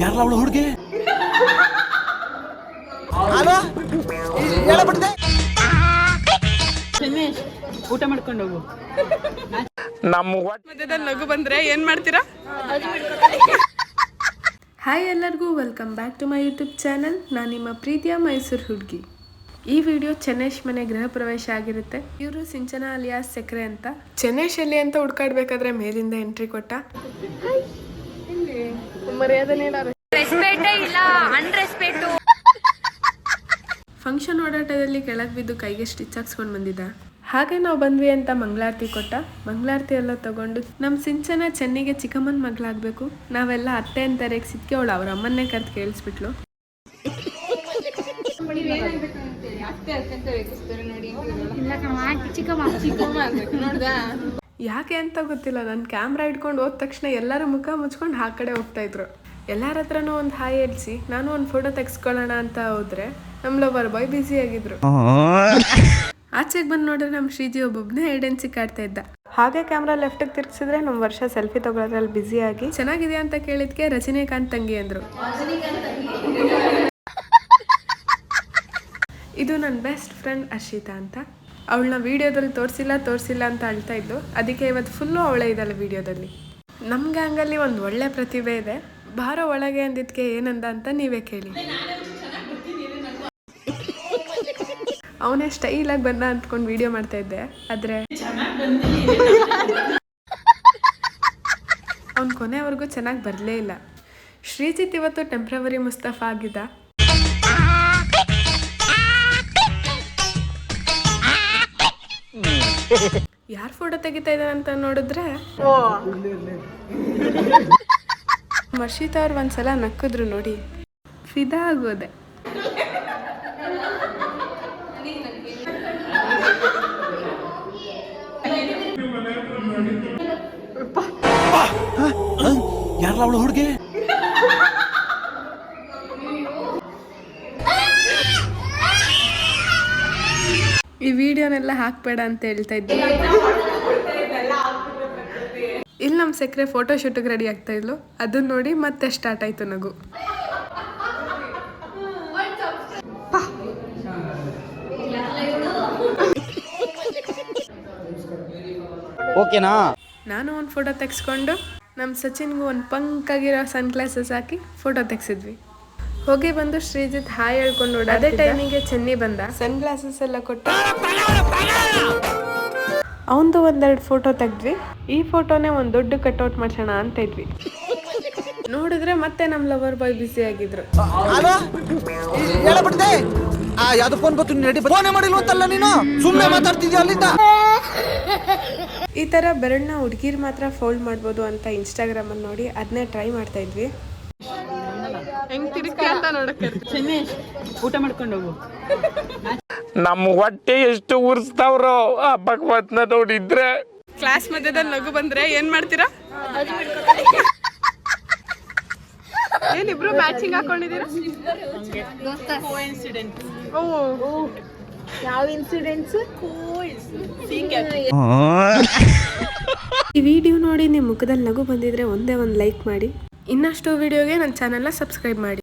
ಯಾರಲ್ಲ ಅವಳು ಹುಡುಗಿ ಊಟ ಮಾಡ್ಕೊಂಡು ಹೋಗು. ನಮ್ಮ ಮಧ್ಯದಲ್ಲಿ ನಗು ಬಂದ್ರೆ ಏನ್ ಮಾಡ್ತೀರಾ? ಹಾಯ್ ಎಲ್ಲರಿಗೂ welcome back to my YouTube channel. ನಾನು ನಿಮ್ಮ ಪ್ರೀತಿಯ ಮೈಸೂರು ಹುಡುಗಿ. ಈ ವಿಡಿಯೋ ಚೆನ್ನೇಶ್ ಮನೆ ಗೃಹ ಪ್ರವೇಶ ಆಗಿರುತ್ತೆ. ಇವರು ಸಿಂಚನ ಅಲಿಯಾಸ್ ಸೆಕ್ರೆ ಅಂತ. ಚೆನ್ನೇಶ್ ಎಲ್ಲಿ ಅಂತ ಹುಡ್ಕಾಡ್ಬೇಕಾದ್ರೆ ಮೇಲಿಂದ ಎಂಟ್ರಿ ಕೊಟ್ಟ. ಫಂಕ್ಷನ್ ಓಡಾಟದಲ್ಲಿ ಕೆಳಗೆ ಬಿದ್ದು ಕೈಗೆ ಸ್ಟಿಚ್ ಹಾಕ್ಸ್ಕೊಂಡು ಬಂದಿದ್ದ. ಹಾಗೆ ನಾವು ಬಂದ್ವಿ ಅಂತ ಮಂಗಳಾರತಿ ಕೊಟ್ಟ. ಮಂಗಳಾರತಿ ಎಲ್ಲ ತಗೊಂಡು ನಮ್ಮ ಸಿಂಚನ ಚೆನ್ನಿಗೆ ಚಿಕ್ಕಮ್ಮನ ಮಗಳಾಗಬೇಕು, ನಾವೆಲ್ಲ ಅತ್ತೆ ಅಂತ ರೇಗಿಸಿದ್ಕೆ ಅವಳು ಅವ್ರ ಅಮ್ಮನ್ನೇ ಕರೆದು ಕೇಳಿಸ್ಬಿಟ್ಲು. ಯಾಕೆ ಅಂತ ಗೊತ್ತಿಲ್ಲ, ನನ್ನ ಕ್ಯಾಮ್ರಾ ಇಟ್ಕೊಂಡು ಹೋದ ತಕ್ಷಣ ಎಲ್ಲರೂ ಮುಖ ಮುಚ್ಕೊಂಡು ಆ ಕಡೆ ಹೋಗ್ತಾ ಇದ್ರು. ಎಲ್ಲರ ಹತ್ರನೂ ಒಂದು ಹಾಯ್ ಹೇಳ್ಸಿ ನಾನು ಒಂದು ಫೋಟೋ ತೆಗೆಸ್ಕೊಳ್ಳೋಣ ಅಂತ ಹೋದ್ರೆ ನಮ್ಮ ಲವರ್ ಬಾಯ್ ಬ್ಯುಸಿ ಆಗಿದ್ರು. ಆಚೆಗೆ ಬಂದು ನೋಡಿದ್ರೆ ನಮ್ಮ ಶ್ರೀಜಿ ಒಬ್ಬೊಬ್ಬನೇ ಐಡೆನ್ಸಿ ಕಾಡ್ತಾ ಇದ್ದ. ಹಾಗೆ ಕ್ಯಾಮ್ರಾ ಲೆಫ್ಟಿಗೆ ತಿರ್ಗಿಸಿದ್ರೆ ನಮ್ಮ ವರ್ಷ ಸೆಲ್ಫಿ ತಗೊಳ್ಳೋದ್ರಲ್ಲಿ ಬ್ಯುಸಿ ಆಗಿ ಚೆನ್ನಾಗಿದೆಯಾ ಅಂತ ಕೇಳಿದ್ಕೆ ರಜನಿಕಾಂತ್ ತಂಗಿ ಅಂದ್ರು. ಇದು ನನ್ನ ಬೆಸ್ಟ್ ಫ್ರೆಂಡ್ ಅರ್ಷಿತಾ ಅಂತ. ಅವಳನ್ನ ವಿಡಿಯೋದಲ್ಲಿ ತೋರಿಸಿಲ್ಲ ಅಂತ ಅಳ್ತಾ ಇದ್ದು, ಅದಕ್ಕೆ ಇವತ್ತು ಫುಲ್ಲು ಅವಳೇ ಇದ್ದಾಳೆ ವಿಡಿಯೋದಲ್ಲಿ. ನಮ್ಮ ಗ್ಯಾಂಗಲ್ಲಿ ಒಂದು ಒಳ್ಳೆ ಪ್ರತಿಭೆ ಇದೆ, ಬಾರೋ ಒಳಗೆ ಅಂದಿದ್ಕೆ ಏನಂದ ಅಂತ ನೀವೇ ಕೇಳಿ. ಅವನೇ ಸ್ಟೈಲಾಗಿ ಬಂದ ಅಂದ್ಕೊಂಡು ವಿಡಿಯೋ ಮಾಡ್ತಾ ಇದ್ದೆ, ಆದರೆ ಅವ್ನು ಕೊನೆವರೆಗೂ ಚೆನ್ನಾಗಿ ಬರಲೇ ಇಲ್ಲ. ಶ್ರೀಜಿತ್ ಇವತ್ತು ಟೆಂಪ್ರವರಿ ಮುಸ್ತಫಾ ಆಗಿದ್ದ. ಯಾರು ಫೋಟೋ ತೆಗಿತಾ ಇದ್ದಾರೆ ಅಂತ ನೋಡಿದ್ರೆ ಮರ್ಷಿತಾ ಅವ್ರು ಒಂದ್ಸಲ ನಕ್ಕಿದ್ರು ನೋಡಿ, ಫಿದಾ ಆಗೋದೆ. ಯಾರಲ್ಲ ಅವಳು ಹುಡುಗಿ ಈ ವಿಡಿಯೋನೆಲ್ಲ ಹಾಕ್ಬೇಡ ಅಂತ ಹೇಳ್ತಾ ಇದ್ದೆ. ಇಲ್ಲಿ ನಮ್ಮ ಸೆಕ್ರೆ ಫೋಟೋ ಶೂಟಿಗೆ ರೆಡಿ ಆಗ್ತಾ ಇದ್ಲು. ಅದನ್ನ ನೋಡಿ ಮತ್ತೆ ಸ್ಟಾರ್ಟ್ ಆಯ್ತು ನಗು. ಓಕೆನಾ? ನಾನು ಒಂದು ಫೋಟೋ ತೆಗೆಸ್ಕೊಂಡು ನಮ್ಮ ಸಚಿನ್ಗೂ ಒಂದು ಪಂಕಾಗಿರೋ ಸನ್ ಗ್ಲಾಸಸ್ ಹಾಕಿ ಫೋಟೋ ತೆಗ್ಸಿದ್ವಿ. ಹೋಗಿ ಬಂದು ಶ್ರೀಜಿತ್ ಹಾಯ್ ಹೇಳ್ಕೊಂಡು ನೋಡಿ. ಅದೇ ಟೈಮಿಗೆ ಚೆನ್ನಿ ಬಂದ, ಸನ್ ಗ್ಲಾಸಸ್ ಎಲ್ಲ ಕೊಟ್ಟು ಅವಂದು ಒಂದೆರಡು ಫೋಟೋ ತೆಗ್ದ್ವಿ. ಈ ಫೋಟೋನೇ ಒಂದು ದೊಡ್ಡ ಕಟ್ಔಟ್ ಮಾಡ್ಸೋಣ ಅಂತ ಇದ್ವಿ. ನೋಡಿದ್ರೆ ಮತ್ತೆ ನಮ್ಮ ಲವರ್ ಬಾಯ್ ಬ್ಯುಸಿ ಆಗಿದ್ರು. ಈ ತರ ಬೆರಳನ್ನ ಹುಡುಗಿರ್ ಮಾತ್ರ ಫೋಲ್ಡ್ ಮಾಡ್ಬೋದು ಅಂತ ಇನ್ಸ್ಟಾಗ್ರಾಮ್ ಅಲ್ಲಿ ನೋಡಿ ಅದನ್ನೇ ಟ್ರೈ ಮಾಡ್ತಾ ಇದ್ವಿ. ಊಟ ಮಾಡ್ಕೊಂಡು ಹೋಗು. ನಮ್ಮ ಹೊಟ್ಟೆ ಎಷ್ಟು ಉರ್ಸ್ತಾವ್ರೋ ಆ ಭಗವತ್ನ ನೋಡಿದ್ರೆ. ಕ್ಲಾಸ್ ಮಧ್ಯದಲ್ಲಿ ನಗು ಬಂದ್ರೆ ಏನ್ ಮಾಡ್ತೀರಾ? ಏನಿಬ್ರು ಮ್ಯಾಚಿಂಗ್ ಹಾಕೊಂಡಿದ್ದೀರಾ? ಯಾವ ಇನ್ಸಿಡೆಂಟ್ಸ್? ಈ ವಿಡಿಯೋ ನೋಡಿ ನಿಮ್ಮ ಮುಖದಲ್ಲಿ ನಗು ಬಂದಿದ್ರೆ ಒಂದೇ ಒಂದು ಲೈಕ್ ಮಾಡಿ. ಇನ್ನಷ್ಟು ವಿಡಿಯೋಗೆ ನನ್ನ ಚಾನೆಲ್ನ ಸಬ್ಸ್ಕ್ರೈಬ್ ಮಾಡಿ.